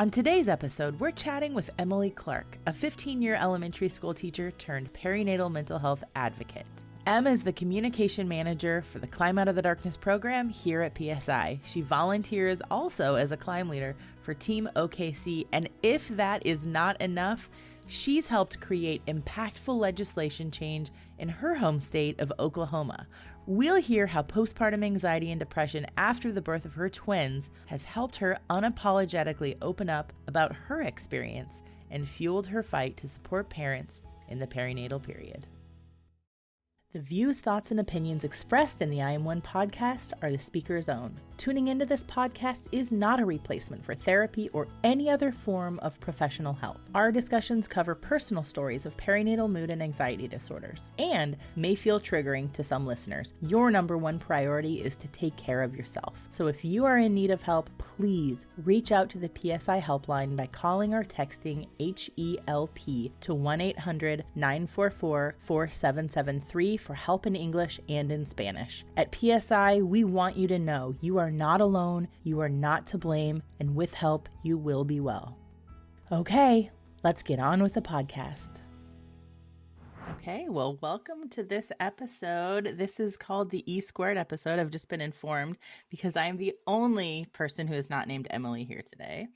On today's episode, we're chatting with Emily Clark, a 15-year elementary school teacher turned perinatal mental health advocate. Em is the communication manager for the Climb Out of the Darkness program here at PSI. She volunteers also as a climb leader for Team OKC, and if that is not enough, she's helped create impactful legislation change in her home state of Oklahoma. We'll hear how postpartum anxiety and depression after the birth of her twins has helped her unapologetically open up about her experience and fueled her fight to support parents in the perinatal period. The views, thoughts, and opinions expressed in the I Am One podcast are the speaker's own. Tuning into this podcast is not a replacement for therapy or any other form of professional help. Our discussions cover personal stories of perinatal mood and anxiety disorders and may feel triggering to some listeners. Your number one priority is to take care of yourself. So if you are in need of help, please reach out to the PSI helpline by calling or texting HELP to 1-800-944-4773 for help in English and in Spanish. At PSI, we want you to know you are not alone, you are not to blame, and with help, you will be well. Okay, let's get on with the podcast. Okay, well, welcome to this episode. This is called the E Squared episode. I've just been informed because I'm the only person who is not named Emily here today.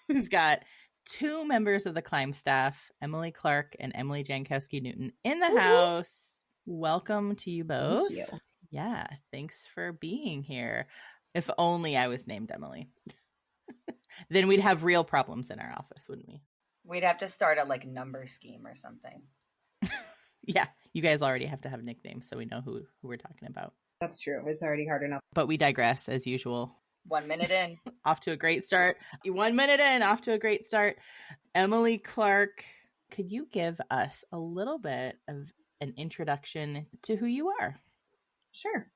We've got two members of the Climb staff, Emily Clark and Emily Jankowski-Newton, in the house. Welcome to you both. Thank you. Yeah, thanks for being here. If only I was named Emily. Then we'd have real problems in our office, wouldn't we? We'd have to start a number scheme or something. Yeah, you guys already have to have nicknames so we know who we're talking about. That's true. It's already hard enough. But we digress as usual. 1 minute in. Off to a great start. 1 minute in, off to a great start. Emily Clark, could you give us a little bit of an introduction to who you are? Sure.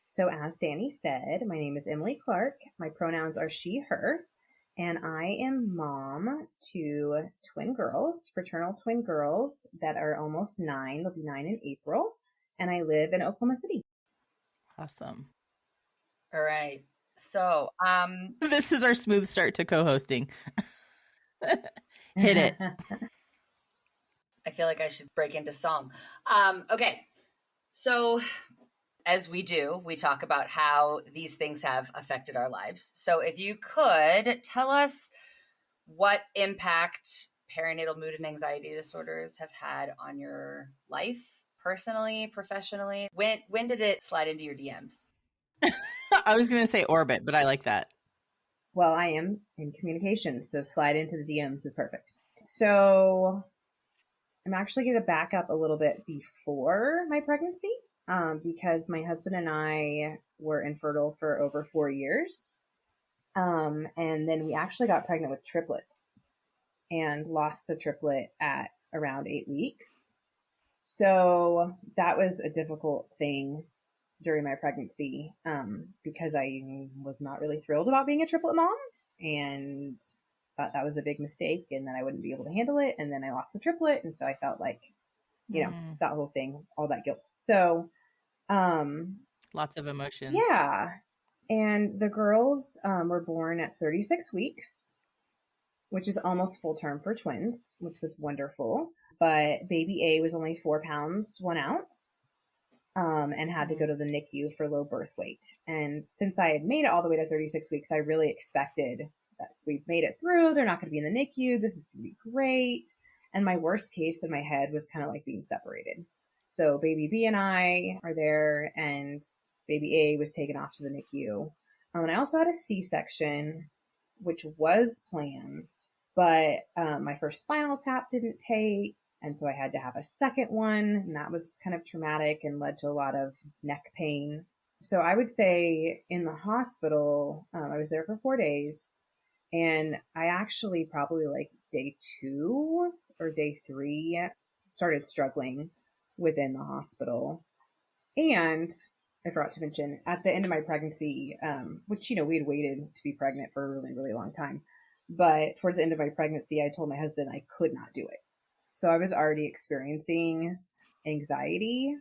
So as Danny said, my name is Emily Clark. My pronouns are she, her, and I am mom to twin girls, fraternal twin girls that are almost 9. They'll be 9 in April, and I live in Oklahoma City. Awesome. All right. So, this is our smooth start to co-hosting. Hit it. I feel like I should break into song. Okay. So as we do, we talk about how these things have affected our lives. So if you could tell us what impact perinatal mood and anxiety disorders have had on your life, personally, professionally. When did it slide into your DMs? I was going to say orbit, but I like that. Well, I am in communication, so slide into the DMs is perfect. So I'm actually going to back up a little bit before my pregnancy, because my husband and I were infertile for over 4 years. And then we actually got pregnant with triplets and lost the triplet at around 8 weeks. So that was a difficult thing during my pregnancy, because I was not really thrilled about being a triplet mom and thought that was a big mistake and that I wouldn't be able to handle it. And then I lost the triplet. And so I felt like, that whole thing, all that guilt. So, lots of emotions. Yeah. And the girls, were born at 36 weeks, which is almost full term for twins, which was wonderful. But baby A was only 4 pounds, 1 ounce. And had to go to the NICU for low birth weight. And since I had made it all the way to 36 weeks, I really expected that we've made it through. They're not going to be in the NICU. This is going to be great. And my worst case in my head was kind of like being separated. So baby B and I are there, and baby A was taken off to the NICU. And I also had a C-section, which was planned, but my first spinal tap didn't take. And so I had to have a second one, and that was kind of traumatic and led to a lot of neck pain. So I would say in the hospital, I was there for 4 days, and I actually probably like day 2 or day 3 started struggling within the hospital. And I forgot to mention at the end of my pregnancy, which, we had waited to be pregnant for a really, really long time. But towards the end of my pregnancy, I told my husband I could not do it. So I was already experiencing anxiety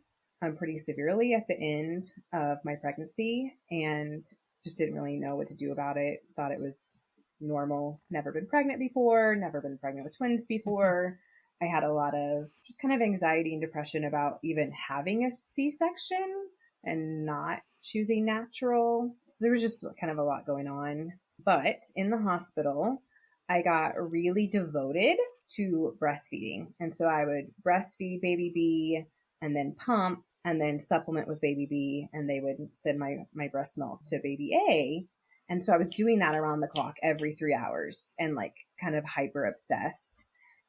pretty severely at the end of my pregnancy and just didn't really know what to do about it. Thought it was normal, never been pregnant before, never been pregnant with twins before. I had a lot of just kind of anxiety and depression about even having a C-section and not choosing natural. So there was just kind of a lot going on. But in the hospital, I got really devoted to breastfeeding. And so I would breastfeed baby B and then pump and then supplement with baby B, and they would send my breast milk to baby A. And so I was doing that around the clock every 3 hours and like kind of hyper obsessed.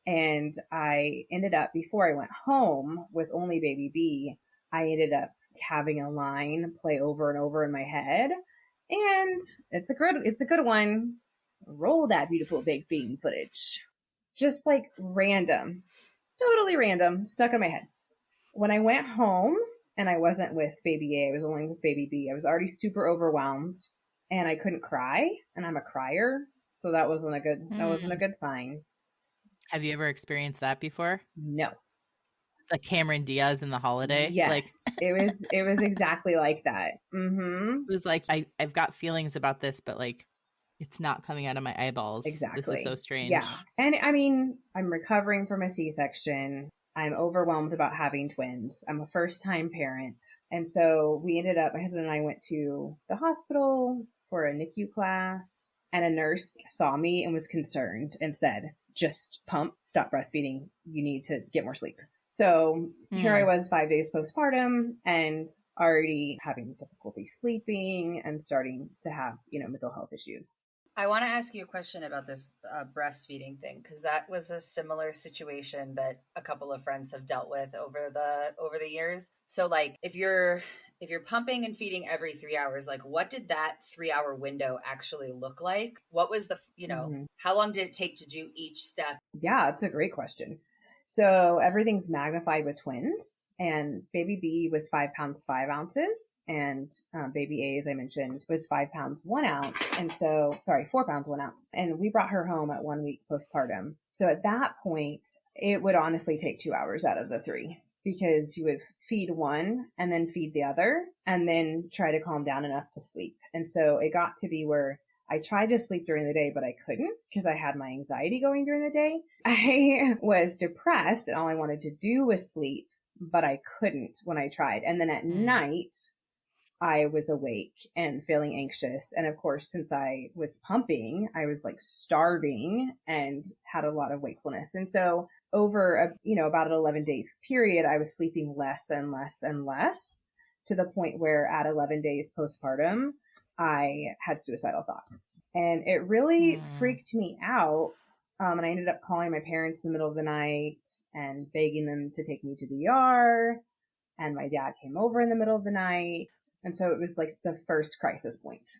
And I ended up, before I went home with only baby B, I ended up having a line play over and over in my head. And it's a good one. Roll that beautiful baked bean footage. Just like random, totally random, stuck in my head. When I went home and I wasn't with baby A, I was only with baby B, I was already super overwhelmed and I couldn't cry, and I'm a crier. So that wasn't a good sign. Have you ever experienced that before? No. Like Cameron Diaz in The Holiday? Yes. Like, it was exactly like that. it was like, I've got feelings about this, but like, it's not coming out of my eyeballs. Exactly. This is so strange. Yeah. And I mean, I'm recovering from a C-section. I'm overwhelmed about having twins. I'm a first-time parent. And so we ended up, my husband and I went to the hospital for a NICU class, and a nurse saw me and was concerned and said, just pump, stop breastfeeding. You need to get more sleep. So here I was 5 days postpartum and already having difficulty sleeping and starting to have, mental health issues. I want to ask you a question about this breastfeeding thing, because that was a similar situation that a couple of friends have dealt with over the years. So like if you're pumping and feeding every 3 hours, like what did that 3 hour window actually look like? What was the, how long did it take to do each step? Yeah, it's a great question. So everything's magnified with twins, and baby B was 5 pounds, 5 ounces. And baby A, as I mentioned, was 5 pounds, 1 ounce. And so, 4 pounds, 1 ounce. And we brought her home at 1 week postpartum. So at that point, it would honestly take 2 hours out of the 3, because you would feed one and then feed the other and then try to calm down enough to sleep. And so it got to be where I tried to sleep during the day, but I couldn't because I had my anxiety going during the day. I was depressed and all I wanted to do was sleep, but I couldn't when I tried. And then at night, I was awake and feeling anxious. And of course, since I was pumping, I was like starving and had a lot of wakefulness. And so over about an 11-day period, I was sleeping less and less and less, to the point where at 11 days postpartum, I had suicidal thoughts. And it really freaked me out. And I ended up calling my parents in the middle of the night and begging them to take me to the ER. And my dad came over in the middle of the night. And so it was like the first crisis point.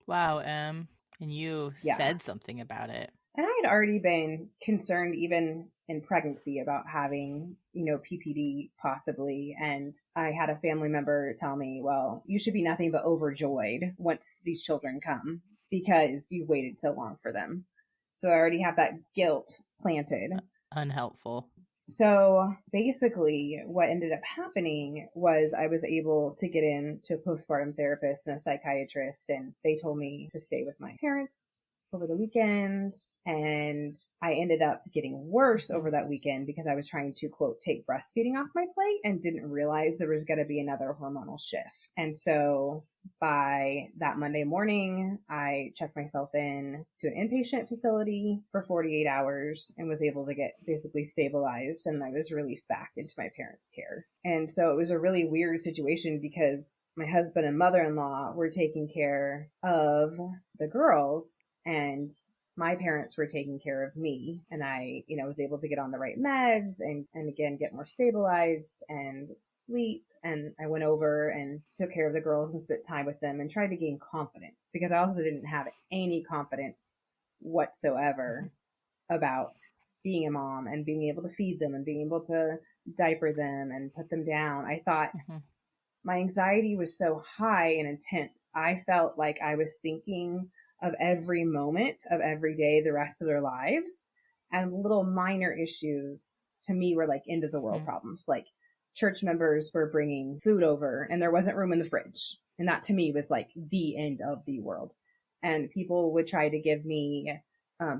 Wow, and you said something about it. And I had already been concerned even in pregnancy about having, PPD possibly. And I had a family member tell me, well, you should be nothing but overjoyed once these children come because you've waited so long for them. So I already have that guilt planted. Unhelpful. So basically what ended up happening was I was able to get in to a postpartum therapist and a psychiatrist, and they told me to stay with my parents over the weekends. And I ended up getting worse over that weekend because I was trying to, quote, take breastfeeding off my plate and didn't realize there was going to be another hormonal shift. And so by that Monday morning, I checked myself in to an inpatient facility for 48 hours and was able to get basically stabilized. And I was released back into my parents' care. And so it was a really weird situation because my husband and mother-in-law were taking care of the girls and my parents were taking care of me, and I, was able to get on the right meds and again, get more stabilized and sleep. And I went over and took care of the girls and spent time with them and tried to gain confidence because I also didn't have any confidence whatsoever about being a mom and being able to feed them and being able to diaper them and put them down. I thought my anxiety was so high and intense. I felt like I was thinking of every moment of every day, the rest of their lives. And little minor issues to me were like end of the world problems. Like church members were bringing food over and there wasn't room in the fridge. And that to me was like the end of the world. and people would try to give me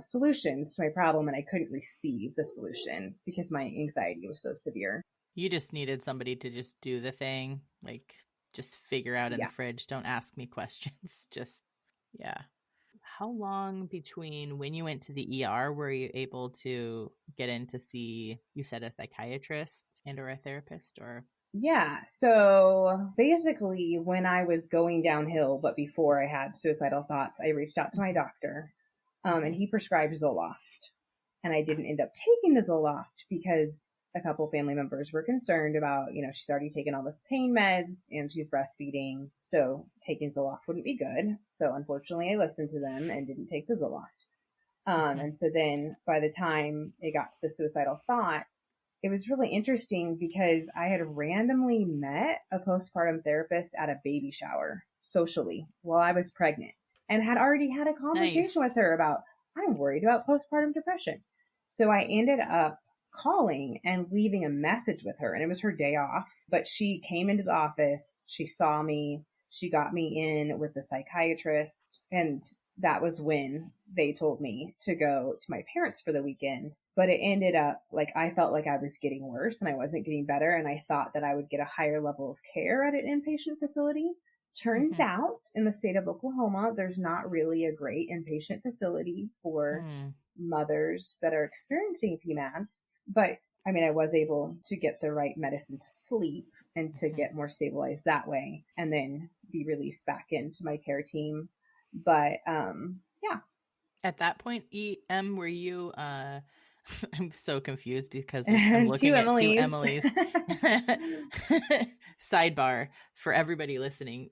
solutions to my problem, and I couldn't receive the solution because my anxiety was so severe. You just needed somebody to just do the thing, like just figure out in the Yeah. fridge. Don't ask me questions. Just, yeah. How long between when you went to the ER were you able to get in to see, you said, a psychiatrist and or a therapist? Or Yeah. So basically, when I was going downhill, but before I had suicidal thoughts, I reached out to my doctor, and he prescribed Zoloft. And I didn't end up taking the Zoloft because a couple family members were concerned about, she's already taken all this pain meds and she's breastfeeding. So taking Zoloft wouldn't be good. So unfortunately, I listened to them and didn't take the Zoloft. And so then by the time it got to the suicidal thoughts, it was really interesting because I had randomly met a postpartum therapist at a baby shower socially while I was pregnant and had already had a conversation with her about, I'm worried about postpartum depression. So I ended up calling and leaving a message with her, and it was her day off, but she came into the office. She saw me. She got me in with the psychiatrist, and that was when they told me to go to my parents for the weekend. But it ended up like I felt like I was getting worse and I wasn't getting better. And I thought that I would get a higher level of care at an inpatient facility. Turns out in the state of Oklahoma, there's not really a great inpatient facility for mothers that are experiencing PMADs. But I mean, I was able to get the right medicine to sleep and to get more stabilized that way and then be released back into my care team. But yeah. At that point, were you I'm so confused because I'm looking at two Emilys. Sidebar for everybody listening.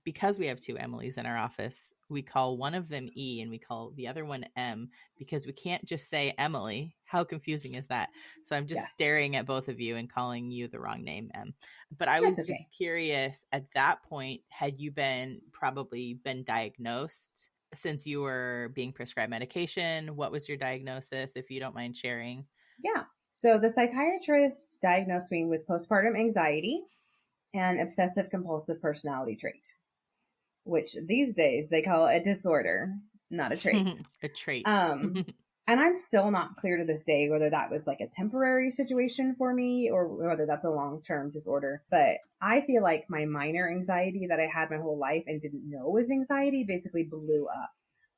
Because we have two Emilys in our office, we call one of them E and we call the other one M because we can't just say Emily. How confusing is that? So I'm just staring at both of you and calling you the wrong name, M. But I was just curious, at that point, had you probably been diagnosed since you were being prescribed medication? What was your diagnosis, if you don't mind sharing? Yeah. So the psychiatrist diagnosed me with postpartum anxiety and obsessive compulsive personality trait, which these days they call a disorder, not a trait. A trait. And I'm still not clear to this day whether that was like a temporary situation for me or whether that's a long-term disorder. But I feel like my minor anxiety that I had my whole life and didn't know was anxiety basically blew up.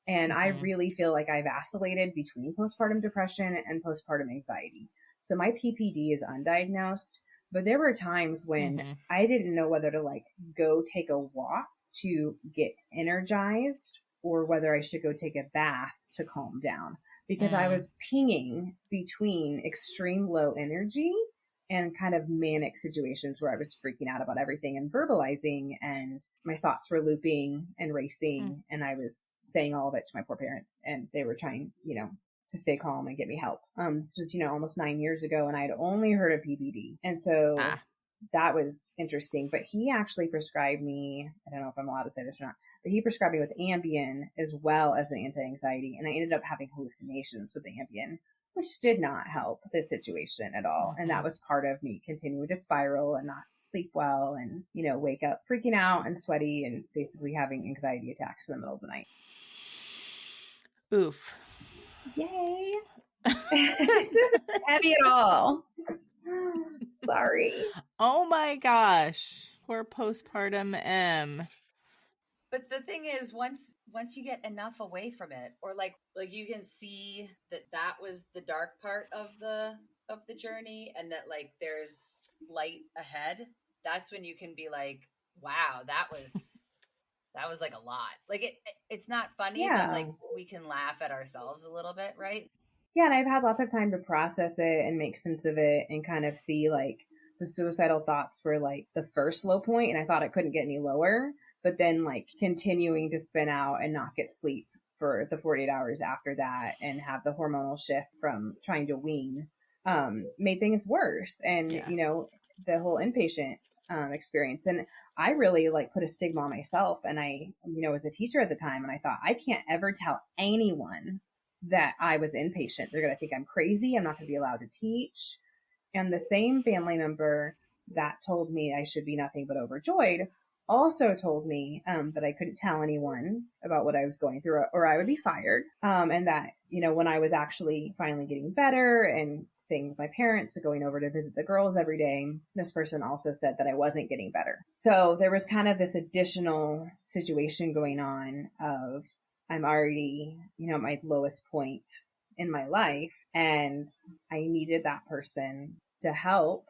And I really feel like I vacillated between postpartum depression and postpartum anxiety. So my PPD is undiagnosed, but there were times when I didn't know whether to like go take a walk to get energized or whether I should go take a bath to calm down because I was pinging between extreme low energy and kind of manic situations where I was freaking out about everything and verbalizing, and my thoughts were looping and racing, and I was saying all of it to my poor parents, and they were trying, to stay calm and get me help. This was, almost 9 years ago, and I'd only heard of PPD. And so that was interesting. But he actually prescribed me, I don't know if I'm allowed to say this or not, but he prescribed me with Ambien as well as an anti-anxiety. And I ended up having hallucinations with the Ambien, which did not help the situation at all. And that was part of me continuing to spiral and not sleep well and, wake up freaking out and sweaty and basically having anxiety attacks in the middle of the night. Oof. Yay. This isn't heavy at all. Sorry. Oh my gosh. Poor postpartum M. But the thing is, once you get enough away from it, or like you can see that was the dark part of the journey, and that like there's light ahead. That's when you can be like, wow, that was like a lot. Like it's not funny, but like we can laugh at ourselves a little bit, right? Yeah, and I've had lots of time to process it and make sense of it and kind of see like the suicidal thoughts were like the first low point, and I thought it couldn't get any lower, but then like continuing to spin out and not get sleep for the 48 hours after that and have the hormonal shift from trying to wean made things worse. And, the whole inpatient experience. And I really like put a stigma on myself. And I, was a teacher at the time, and I thought I can't ever tell anyone that I was inpatient. They're going to think I'm crazy. I'm not going to be allowed to teach. And the same family member that told me I should be nothing but overjoyed also told me that I couldn't tell anyone about what I was going through or I would be fired. And that, when I was actually finally getting better and staying with my parents and going over to visit the girls every day, this person also said that I wasn't getting better. So there was kind of this additional situation going on of I'm already, at my lowest point in my life, and I needed that person to help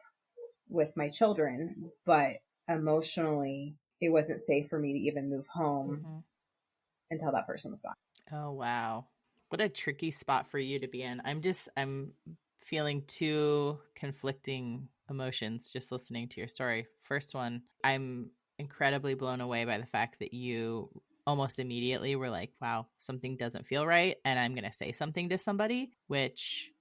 with my children, but emotionally it wasn't safe for me to even move home until that person was gone. Oh, wow. What a tricky spot for you to be in. I'm feeling two conflicting emotions just listening to your story. First one, I'm incredibly blown away by the fact that you almost immediately were like, wow, something doesn't feel right, and I'm going to say something to somebody, which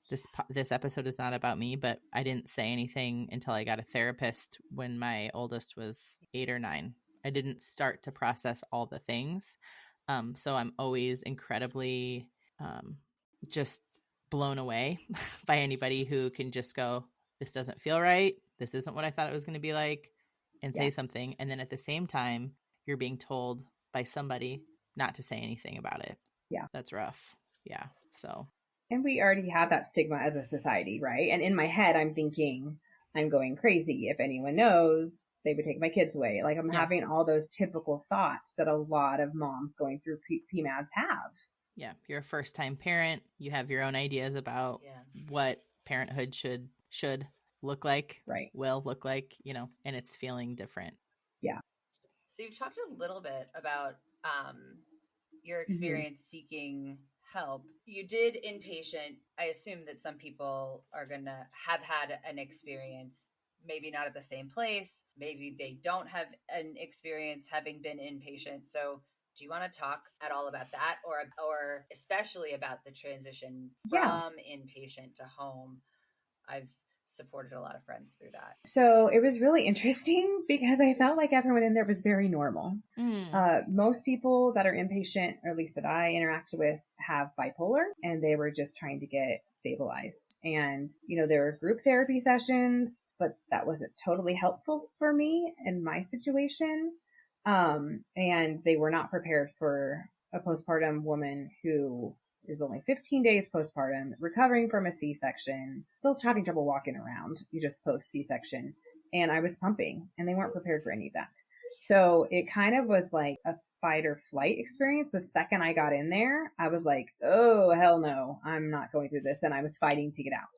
this episode is not about me, but I didn't say anything until I got a therapist when my oldest was 8 or 9. I didn't start to process all the things. So I'm always incredibly just blown away by anybody who can just go, this doesn't feel right. This isn't what I thought it was going to be like, and say something. And then at the same time, you're being told by somebody not to say anything about it. Yeah. That's rough. Yeah. So. And we already have that stigma as a society, right? And in my head, I'm thinking, I'm going crazy. If anyone knows, they would take my kids away. Like I'm having all those typical thoughts that a lot of moms going through PMADS have. Yeah. You're a first time parent. You have your own ideas about what parenthood should look like, right? Will look like, and it's feeling different. Yeah. So you've talked a little bit about your experience seeking help. You did inpatient. I assume that some people are going to have had an experience, maybe not at the same place. Maybe they don't have an experience having been inpatient. So do you want to talk at all about that, or especially about the transition from inpatient to home? I've supported a lot of friends through that. So it was really interesting because I felt like everyone in there was very normal. Most people that are inpatient, or at least that I interacted with, have bipolar, and they were just trying to get stabilized. And, there were group therapy sessions, but that wasn't totally helpful for me in my situation. And they were not prepared for a postpartum woman who is only 15 days postpartum, recovering from a C-section, still having trouble walking around. You just post C-section. And I was pumping, and they weren't prepared for any of that. So it kind of was like a fight or flight experience. The second I got in there, I was like, oh, hell no, I'm not going through this. And I was fighting to get out.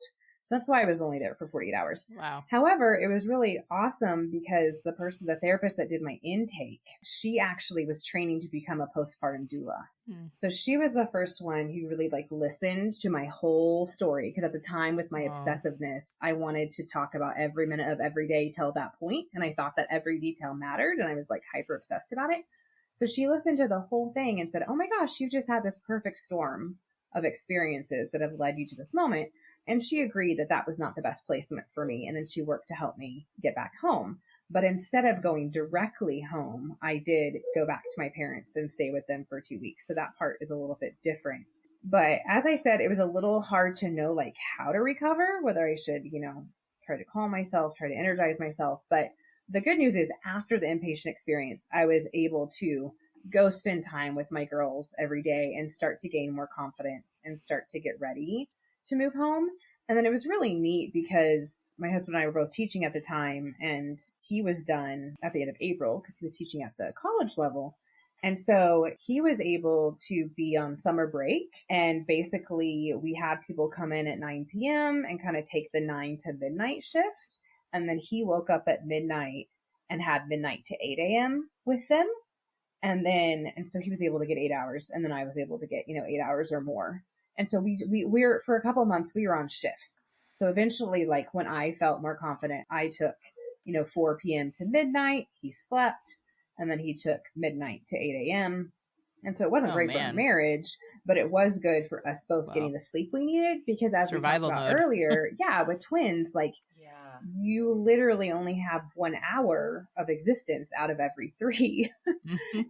So that's why I was only there for 48 hours. Wow. However, it was really awesome because the therapist that did my intake, she actually was training to become a postpartum doula. So she was the first one who really listened to my whole story. Because at the time with my obsessiveness, I wanted to talk about every minute of every day till that point. And I thought that every detail mattered. And I was hyper obsessed about it. So she listened to the whole thing and said, oh my gosh, you've just had this perfect storm of experiences that have led you to this moment. And she agreed that that was not the best placement for me. And then she worked to help me get back home. But instead of going directly home, I did go back to my parents and stay with them for 2 weeks. So that part is a little bit different. But as I said, it was a little hard to know how to recover, whether I should, try to calm myself, try to energize myself. But the good news is after the inpatient experience, I was able to go spend time with my girls every day and start to gain more confidence and start to get ready to move home. And then it was really neat because my husband and I were both teaching at the time, and he was done at the end of April because he was teaching at the college level. And so he was able to be on summer break, and basically we had people come in at 9 p.m. and kind of take the 9 to midnight shift. And then he woke up at midnight and had midnight to 8 a.m. with them. And so he was able to get 8 hours, and then I was able to get, 8 hours or more. And so we're for a couple of months, we were on shifts. So eventually, when I felt more confident, I took, 4 p.m. to midnight. He slept, and then he took midnight to 8 a.m. And so it wasn't great for our marriage, but it was good for us both getting the sleep we needed, because as Survival we talked about mode. earlier, with twins, you literally only have 1 hour of existence out of every 3.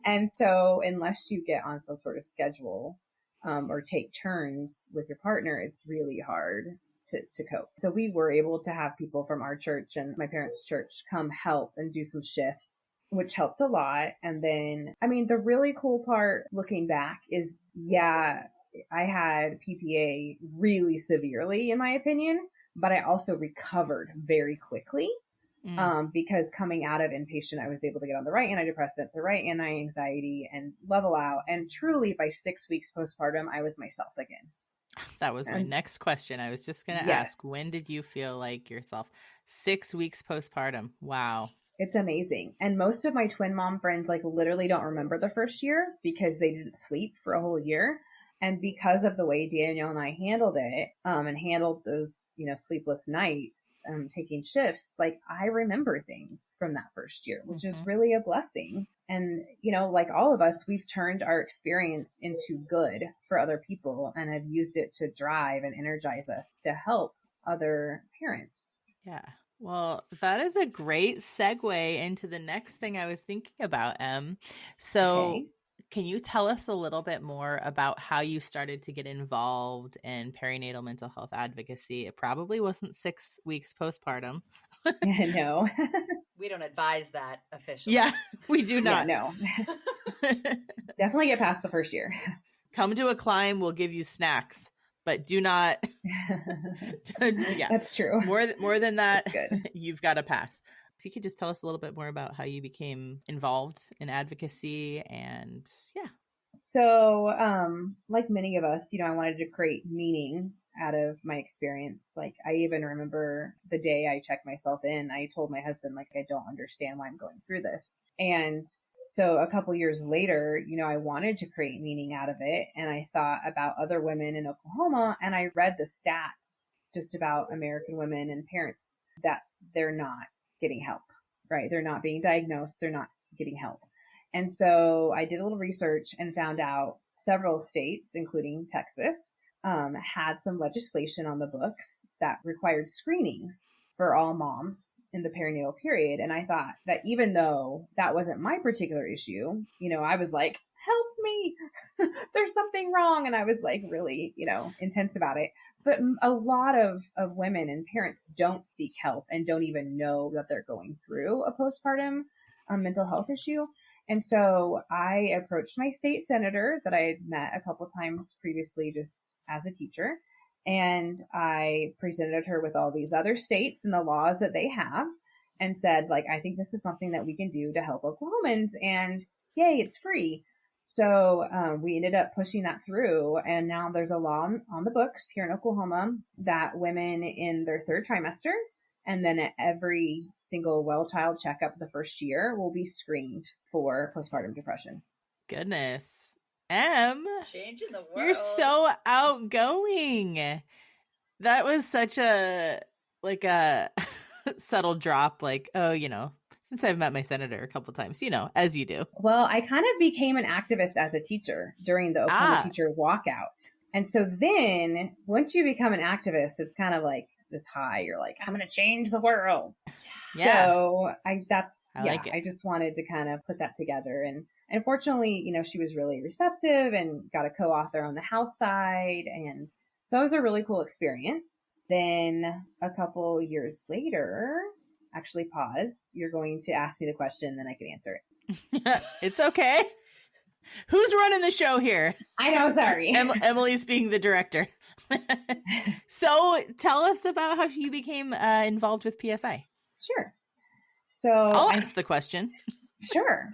And so unless you get on some sort of schedule, or take turns with your partner, it's really hard to cope. So we were able to have people from our church and my parents' church come help and do some shifts which helped a lot. And then, I mean, the really cool part looking back is, yeah, I had PPA really severely, in my opinion, but I also recovered very quickly. Because coming out of inpatient, I was able to get on the right antidepressant, the right anti-anxiety, and level out. And truly, by 6 weeks postpartum, I was myself again. That was my next question. I was just going to ask, when did you feel like yourself? 6 weeks postpartum. Wow. It's amazing. And most of my twin mom friends like literally don't remember the first year because they didn't sleep for a whole year. And because of the way Danielle and I handled it, and handled those, sleepless nights, taking shifts, like I remember things from that first year, which is really a blessing. And, like all of us, we've turned our experience into good for other people and have used it to drive and energize us to help other parents. Yeah. Well, that is a great segue into the next thing I was thinking about, Em. So can you tell us a little bit more about how you started to get involved in perinatal mental health advocacy? It probably wasn't 6 weeks postpartum. No. We don't advise that officially. Yeah, we do not. Yeah, no. Definitely get past the first year. Come to a climb, we'll give you snacks, but do not. Yeah, that's true. More than that, good. You've got to pass. If you could just tell us a little bit more about how you became involved in advocacy and yeah. So, like many of us, I wanted to create meaning out of my experience. Like I even remember the day I checked myself in, I told my husband, like, I don't understand why I'm going through this. And so a couple years later, I wanted to create meaning out of it. And I thought about other women in Oklahoma and I read the stats just about American women and parents that they're not getting help, right? They're not being diagnosed. They're not getting help. And so I did a little research and found out several states, including Texas, had some legislation on the books that required screenings for all moms in the perinatal period. And I thought that even though that wasn't my particular issue, I was like, help me, there's something wrong. And I was like really, intense about it. But a lot of women and parents don't seek help and don't even know that they're going through a postpartum mental health issue. And so I approached my state senator that I had met a couple times previously just as a teacher. And I presented her with all these other states and the laws that they have and said, like, I think this is something that we can do to help Oklahomans. And yay, it's free. So we ended up pushing that through. And now there's a law on the books here in Oklahoma that women in their third trimester and then at every single well child checkup the first year will be screened for postpartum depression. Goodness. Em, changing the world. You're so outgoing. That was such a subtle drop. Like, oh, since I've met my senator a couple times, as you do. Well, I kind of became an activist as a teacher during the Oklahoma teacher walkout. And so then once you become an activist, it's kind of like this high. You're like, I'm going to change the world. Yeah. So I just wanted to kind of put that together. And fortunately, she was really receptive and got a co-author on the House side. And so it was a really cool experience. Then a couple years later, actually pause. You're going to ask me the question, then I can answer it. It's okay. Who's running the show here? I know, sorry. Emily's being the director. So tell us about how you became involved with PSI. Sure. So I'll ask the question. Sure.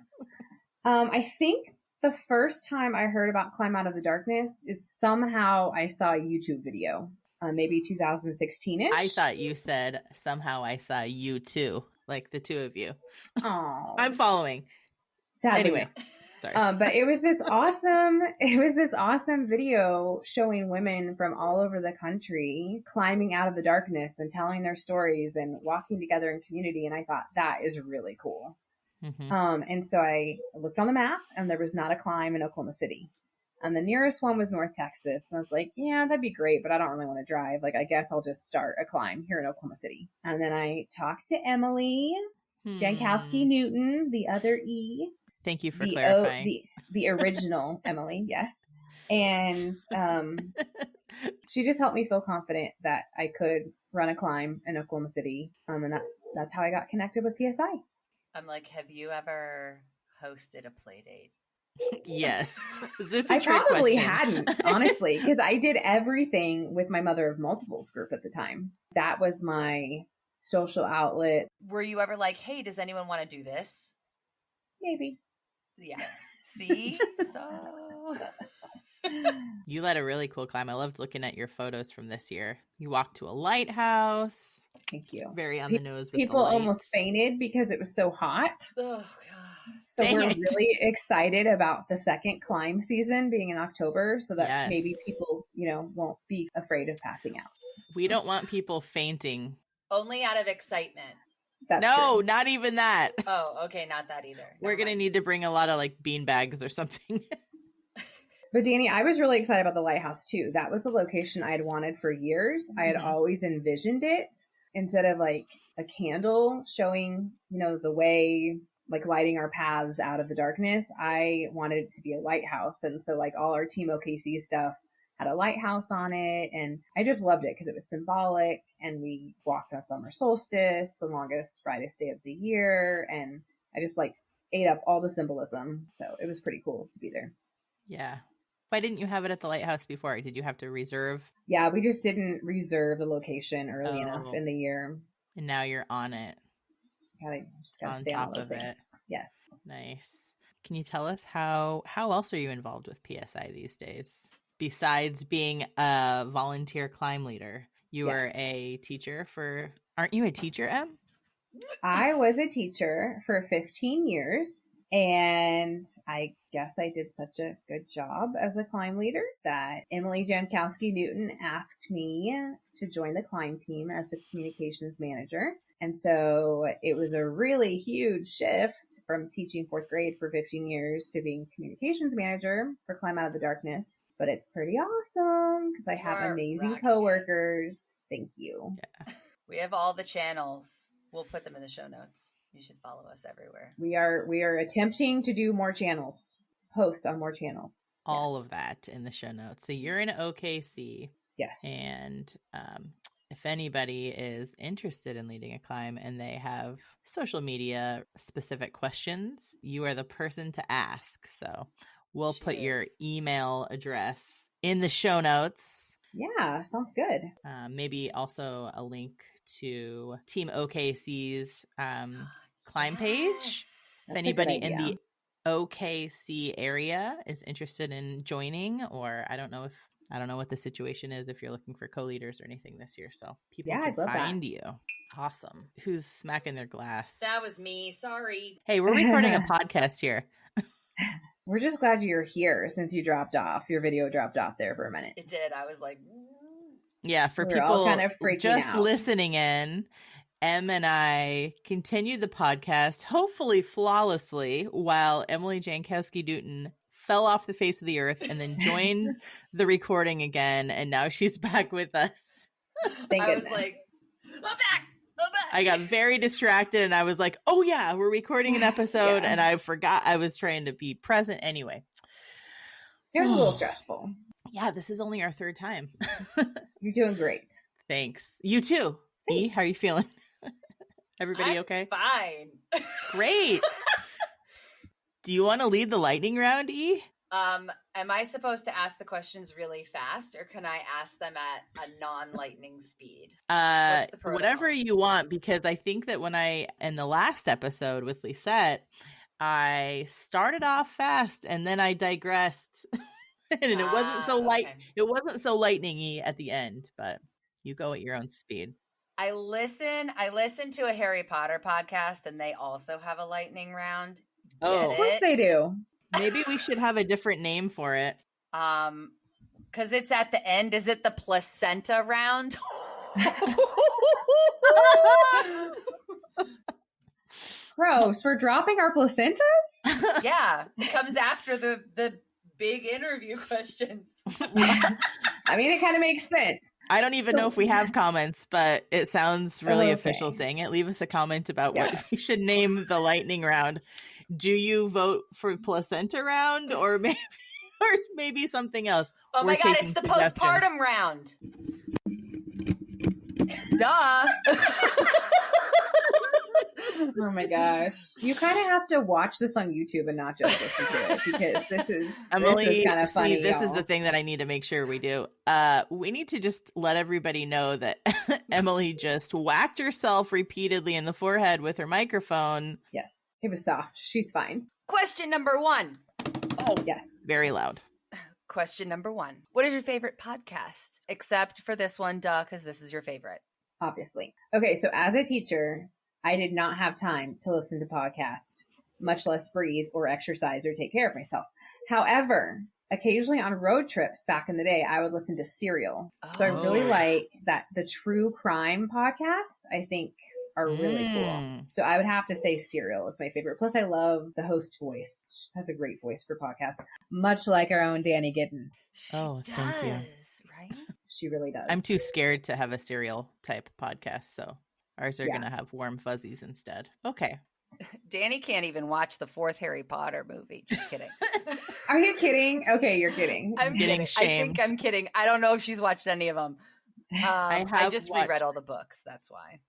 I think the first time I heard about Climb Out of the Darkness is somehow I saw a YouTube video, maybe 2016-ish. I thought you said somehow I saw you too, like the two of you. Oh, I'm following. Sadly, anyway. Sorry. But it was this awesome video showing women from all over the country climbing out of the darkness and telling their stories and walking together in community. And I thought that is really cool. Mm-hmm. And so I looked on the map and there was not a climb in Oklahoma City. And the nearest one was North Texas. And I was like, yeah, that'd be great, but I don't really want to drive. Like, I guess I'll just start a climb here in Oklahoma City. And then I talked to Emily Jankowski Newton, the other E. Thank you for clarifying. The original Emily, yes. And she just helped me feel confident that I could run a climb in Oklahoma City. And that's how I got connected with PSI. I'm like, have you ever hosted a play date? Yes. Is this a I trick probably question? hadn't, honestly, because I did everything with my mother of multiples group at the time. That was my social outlet. Were you ever like, hey, does anyone want to do this? Maybe. Yeah. See? So You led a really cool climb. I loved looking at your photos from this year. You walked to a lighthouse. Thank you. Very on the nose with People the light. almost fainted because it was so hot. oh god. So Dang we're it. really excited about the second climb season being in October so that maybe Yes. people, won't be afraid of passing out. We don't want people fainting. Only out of excitement. That's No, true. not even that. Oh, okay, not that either. We're Never going to mind. need to bring a lot of like bean bags or something. But Danny, I was really excited about the lighthouse too. That was the location I had wanted for years. I had Mhm. always envisioned it instead of like a candle showing, the way, like lighting our paths out of the darkness. I wanted it to be a lighthouse. And so like all our Team OKC stuff had a lighthouse on it. And I just loved it because it was symbolic. And we walked on summer solstice, the longest, brightest day of the year. And I just like ate up all the symbolism. So it was pretty cool to be there. Yeah. Why didn't you have it at the lighthouse before? Did you have to reserve? Yeah, we just didn't reserve the location early enough Oh. in the year. And now you're on it. Gotta On stay on top those of it. things. Yes. Nice. Can you tell us how else are you involved with PSI these days? Besides being a volunteer climb leader, you are Yes. a teacher aren't you a teacher, Em? I was a teacher for 15 years, and I guess I did such a good job as a climb leader that Emily Jankowski Newton asked me to join the climb team as the communications manager. And so it was a really huge shift from teaching fourth grade for 15 years to being communications manager for Climb Out of the Darkness. But it's pretty awesome because I have You're amazing rocking it. coworkers. Thank you. We have all the channels. We'll put them in the show notes. You should follow us everywhere. We are attempting to do more channels, to post on more channels. All Yes. of that in the show notes. So you're in OKC, Yes. and if anybody is interested in leading a climb and they have social media specific questions, you are the person to ask. So we'll She put your is. email address in the show notes. Yeah, sounds good. Maybe also a link to Team OKC's climb page. Yes. If That's a good anybody in idea. the OKC area is interested in joining, or I don't know what the situation is if you're looking for co-leaders or anything this year, so people Yeah, can I'd love that. find you. Awesome. Who's smacking their glass? That was me. Sorry. Hey, we're recording a podcast here. We're just glad you're here since you dropped off. Your video dropped off there for a minute. It did. I was like, Yeah, for We're all people kind of freaking just out. listening in, Em and I continued the podcast, hopefully flawlessly, while Emily Jankowski Newton fell off the face of the earth and then joined the recording again, and now she's back with us. Thank I was goodness. like, I'm back. I'm back. I got very distracted and I was like, oh yeah, we're recording an episode, Yeah. and I forgot I was trying to be present anyway. It was a little stressful. Yeah, this is only our third time. You're doing great. Thanks. You too. E, how are you feeling? Everybody I'm okay? Fine. Great. Do you want to lead the lightning round, E? Am I supposed to ask the questions really fast, or can I ask them at a non-lightning speed? What's the protocol? Whatever you want, because I think that in the last episode with Lisette, I started off fast and then I digressed. And it wasn't so light. Okay. It wasn't so lightning-y at the end, but you go at your own speed. I listen to a Harry Potter podcast, and they also have a lightning round. Get Oh. Of course they do. Maybe we should have a different name for it. Because it's at the end. Is it the placenta round? Gross. We're dropping our placentas? Yeah, it comes after the big interview questions. I mean, it kind of makes sense. I don't even know if we have comments, but it sounds really Okay. official saying it. Leave us a comment about Yeah. what we should name the lightning round. Do you vote for placenta round or maybe something else? Oh We're my God, taking it's the suggestions. postpartum round. Duh. Oh my gosh. You kind of have to watch this on YouTube and not just listen to it, because this is Emily, kind of funny. this is y'all. the thing that I need to make sure we do. We need to just let everybody know that Emily just whacked herself repeatedly in the forehead with her microphone. Yes. It was soft. She's fine. Question number 1. Oh, Yes. very loud. Question number 1. What is your favorite podcast? Except for this one, duh, because this is your favorite. Obviously. Okay, so as a teacher, I did not have time to listen to podcasts, much less breathe or exercise or take care of myself. However, occasionally on road trips back in the day, I would listen to Serial. So I really like that. The true crime podcast, I think, are really cool. So I would have to say Serial is my favorite. Plus, I love the host's voice. She has a great voice for podcasts, much like our own Danny Giddens. Thank you. Right? She really does. I'm too scared to have a Serial type podcast, so ours are going to have warm fuzzies instead. Okay. Danny can't even watch the 4th Harry Potter movie. Just kidding. Are you kidding? Okay, you're kidding. I'm getting kidding. shamed. I think I'm kidding. I don't know if she's watched any of them. I just reread all the books. That's why.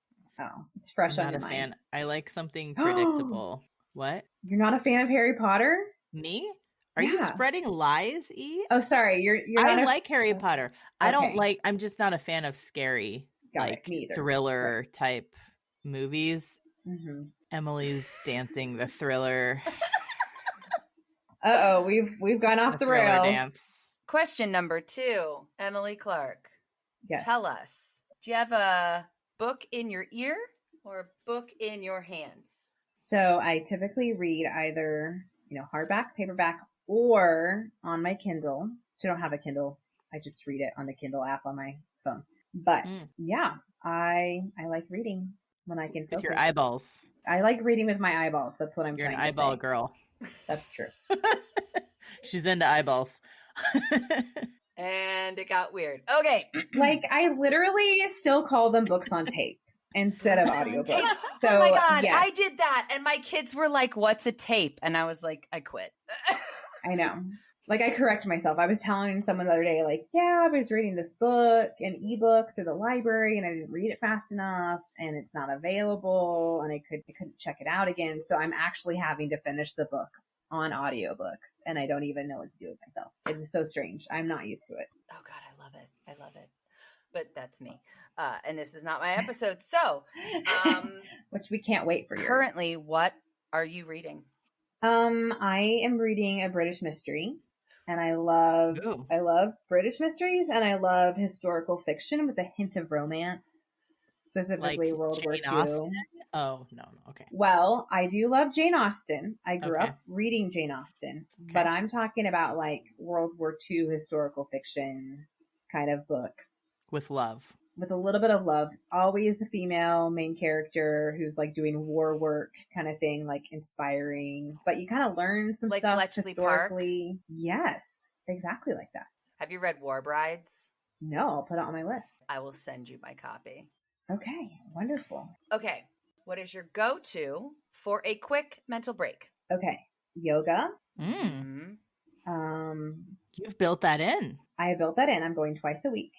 Oh, it's fresh on Not your a mind. fan. I like something predictable. What? You're not a fan of Harry Potter? Me? Are you spreading lies, E? Oh, sorry. You're I not like Harry Potter. I don't Okay. like. I'm just not a fan of scary, Got like it. Me either. thriller type movies. Mm-hmm. Emily's dancing the thriller. Uh-oh, we've gone off the thriller rails. dance. Question number 2, Emily Clark. Yes. Tell us, do you have a book in your ear or a book in your hands? So I typically read either, hardback, paperback, or on my Kindle. So I don't have a Kindle. I just read it on the Kindle app on my phone. But yeah, I like reading when I can focus. With your eyeballs. I like reading with my eyeballs. That's what I'm You're trying an to say. eyeball girl. That's true. She's into eyeballs. And it got weird. Okay. Like, I literally still call them books on tape instead of audiobooks. So, oh my God, yes. I did that. And my kids were like, what's a tape? And I was like, I quit. I know. Like, I correct myself. I was telling someone the other day, like, yeah, I was reading this book, an ebook through the library, and I didn't read it fast enough, and it's not available, and I couldn't check it out again. So I'm actually having to finish the book on audiobooks, and I don't even know what to do with myself. It's so strange. I'm not used to it. Oh God, I love it. I love it. But that's me. And this is not my episode. So, which we can't wait for yours. Currently, what are you reading? I am reading a British mystery, and I love British mysteries, and I love historical fiction with a hint of romance, specifically like World War Jane II. Austen? Oh, no. Okay. Well, I do love Jane Austen. I grew up reading Jane Austen, but I'm talking about like World War II historical fiction kind of books. With love. With a little bit of love. Always a female main character who's like doing war work kind of thing, like inspiring. But you kind of learn some like stuff Bletchley historically. Park? Yes, exactly like that. Have you read War Brides? No, I'll put it on my list. I will send you my copy. Okay, wonderful. Okay, what is your go-to for a quick mental break? Okay, yoga. You've built that in. I built that in. I'm going twice a week.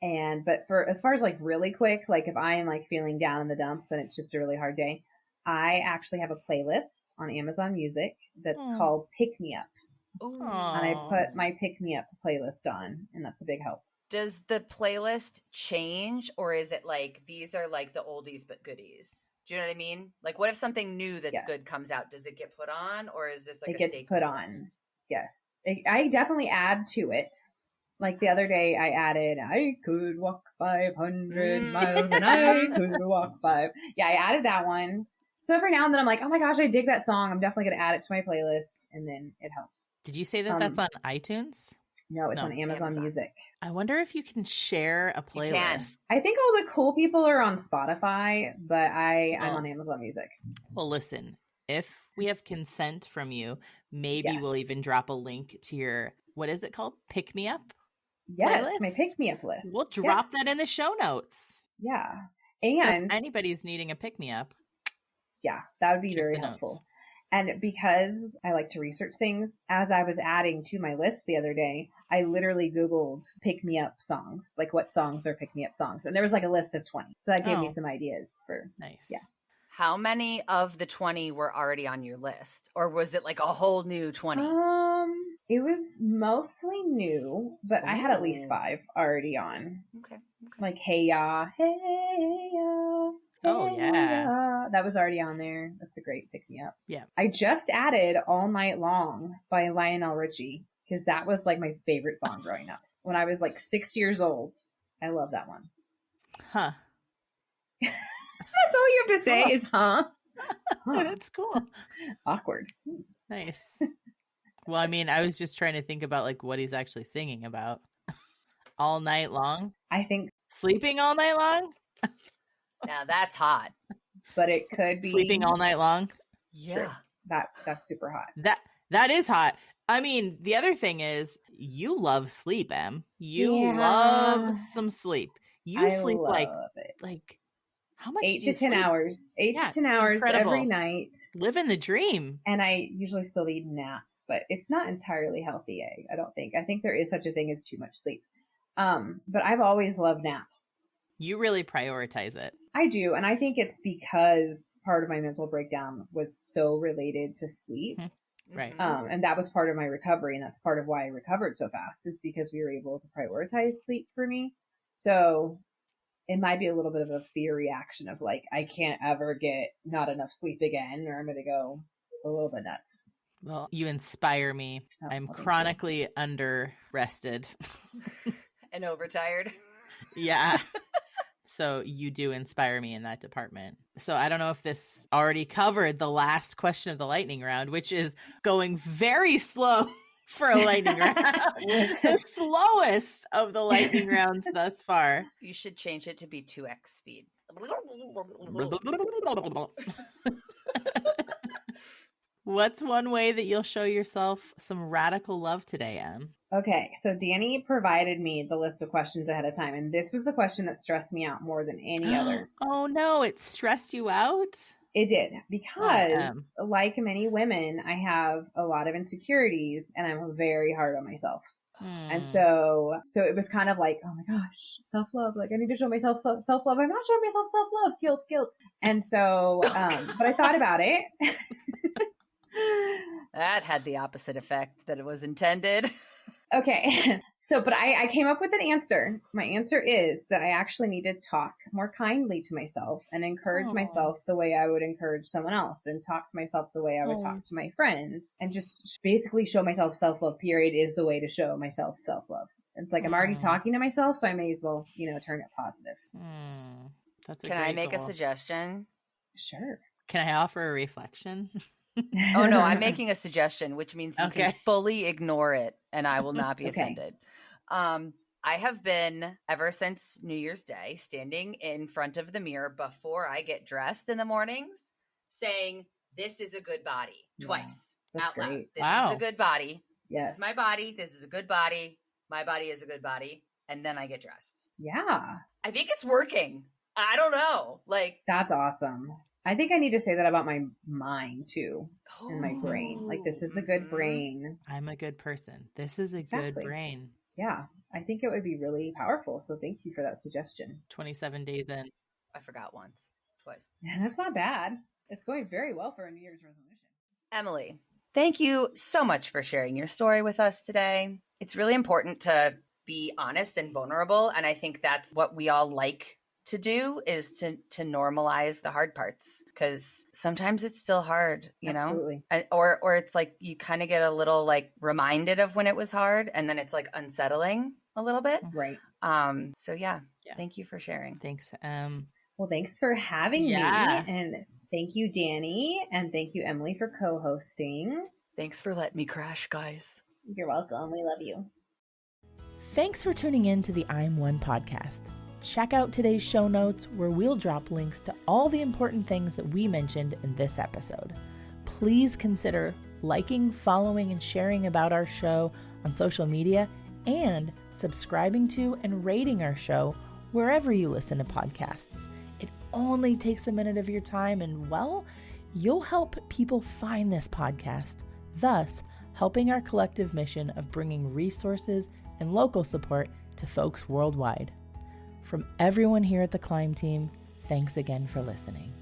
But for as far as like really quick, like if I am like feeling down in the dumps, then it's just a really hard day. I actually have a playlist on Amazon Music that's called Pick Me Ups. And I put my Pick Me Up playlist on, and that's a big help. Does the playlist change, or is it like these are like the oldies but goodies? Do you know what I mean? Like, what if something new that's good comes out? Does it get put on, or is this like it gets put on? List? Yes, I definitely add to it. Like the other day, I added, I could walk 500 miles and I could walk 5. Yeah, I added that one. So every now and then I'm like, oh my gosh, I dig that song. I'm definitely going to add it to my playlist. And then it helps. Did you say that that's on iTunes? No, it's on Amazon Music. I wonder if you can share a playlist. You can. I think all the cool people are on Spotify, but I'm on Amazon Music. Well, listen, if we have consent from you, maybe we'll even drop a link to your, what is it called? Pick Me Up? Yes, playlist? my Pick Me Up list. We'll drop that in the show notes. Yeah. And so if anybody's needing a pick me up. Yeah, that would be very helpful. And because I like to research things, as I was adding to my list the other day, I literally Googled pick me up songs, like what songs are pick me up songs. And there was like a list of 20. So that gave me some ideas for, Nice. Yeah. how many of the 20 were already on your list? Or was it like a whole new 20? It was mostly new, but I had at least Ooh. 5 already on. Okay. Like, hey ya, hey ya. Oh, yeah. Ya. That was already on there. That's a great pick me up. Yeah. I just added All Night Long by Lionel Richie because that was like my favorite song growing up. When I was like 6 years old, I love that one. Huh. That's all you have to say is huh? That's cool. Awkward. Nice. Well, I mean, I was just trying to think about like what he's actually singing about. All night long? I think, Sleeping all night long? Now that's hot. but it could be Sleeping all night long? Yeah. That's super hot. That is hot. I mean, the other thing is you love sleep, Em. You Yeah. love some sleep. You I sleep love like it. how much? 8 do you to 10 sleep? hours. 8 Yeah, to 10 hours incredible. every night. Living the dream. And I usually still need naps, but it's not entirely healthy, I don't think. I think there is such a thing as too much sleep. But I've always loved naps. You really prioritize it. I do. And I think it's because part of my mental breakdown was so related to sleep. Right. And that was part of my recovery. And that's part of why I recovered so fast is because we were able to prioritize sleep for me. So it might be a little bit of a fear reaction of like, I can't ever get not enough sleep again, or I'm going to go a little bit nuts. Well, you inspire me. Oh, I'm well, thank chronically under rested. And overtired. Yeah. So you do inspire me in that department. So I don't know if this already covered the last question of the lightning round, which is going very slow for a lightning round. The slowest of the lightning rounds thus far. You should change it to be 2x speed. What's one way that you'll show yourself some radical love today, Em? Okay, so Danny provided me the list of questions ahead of time, and this was the question that stressed me out more than any other. Oh no, it stressed you out? It did, because like many women, I have a lot of insecurities, and I'm very hard on myself. And so it was kind of like, oh my gosh, self-love. Like, I need to show myself self-love. I'm not showing myself self-love. Guilt. And so, but I thought about it. That had the opposite effect that it was intended. Okay. So, but I came up with an answer. My answer is that I actually need to talk more kindly to myself and encourage myself the way I would encourage someone else, and talk to myself the way I would talk to my friend, and just basically show myself self-love, period, is the way to show myself self-love. It's like I'm already talking to myself, so I may as well, turn it positive. That's Can I make a suggestion? Sure. Can I offer a reflection? Oh, no, I'm making a suggestion, which means you can fully ignore it and I will not be offended. I have been, ever since New Year's Day, standing in front of the mirror before I get dressed in the mornings, saying, this is a good body, twice, out loud. This is a good body. Yes. This is my body. This is a good body. My body is a good body. And then I get dressed. Yeah. I think it's working. I don't know. Like, that's awesome. I think I need to say that about my mind too, and my brain. Like, this is a good brain. I'm a good person. This is a good brain. Yeah, I think it would be really powerful. So thank you for that suggestion. 27 days in. I forgot twice. That's not bad. It's going very well for a New Year's resolution. Emily, thank you so much for sharing your story with us today. It's really important to be honest and vulnerable. And I think that's what we all like to do, is to normalize the hard parts, because sometimes it's still hard, Absolutely. know, or it's like you kind of get a little like reminded of when it was hard, and then it's like unsettling a little bit. Right. So yeah. Thank you for sharing. Thanks. Well, thanks for having me, and thank you, Danny, and thank you, Emily, for co-hosting. Thanks for letting me crash, guys. You're welcome. We love you. Thanks for tuning in to the I'm One podcast. Check out today's show notes, where we'll drop links to all the important things that we mentioned in this episode. Please consider liking, following, and sharing about our show on social media, and subscribing to and rating our show wherever you listen to podcasts. It only takes a minute of your time, and well, you'll help people find this podcast, thus helping our collective mission of bringing resources and local support to folks worldwide. From everyone here at the Climb Team, thanks again for listening.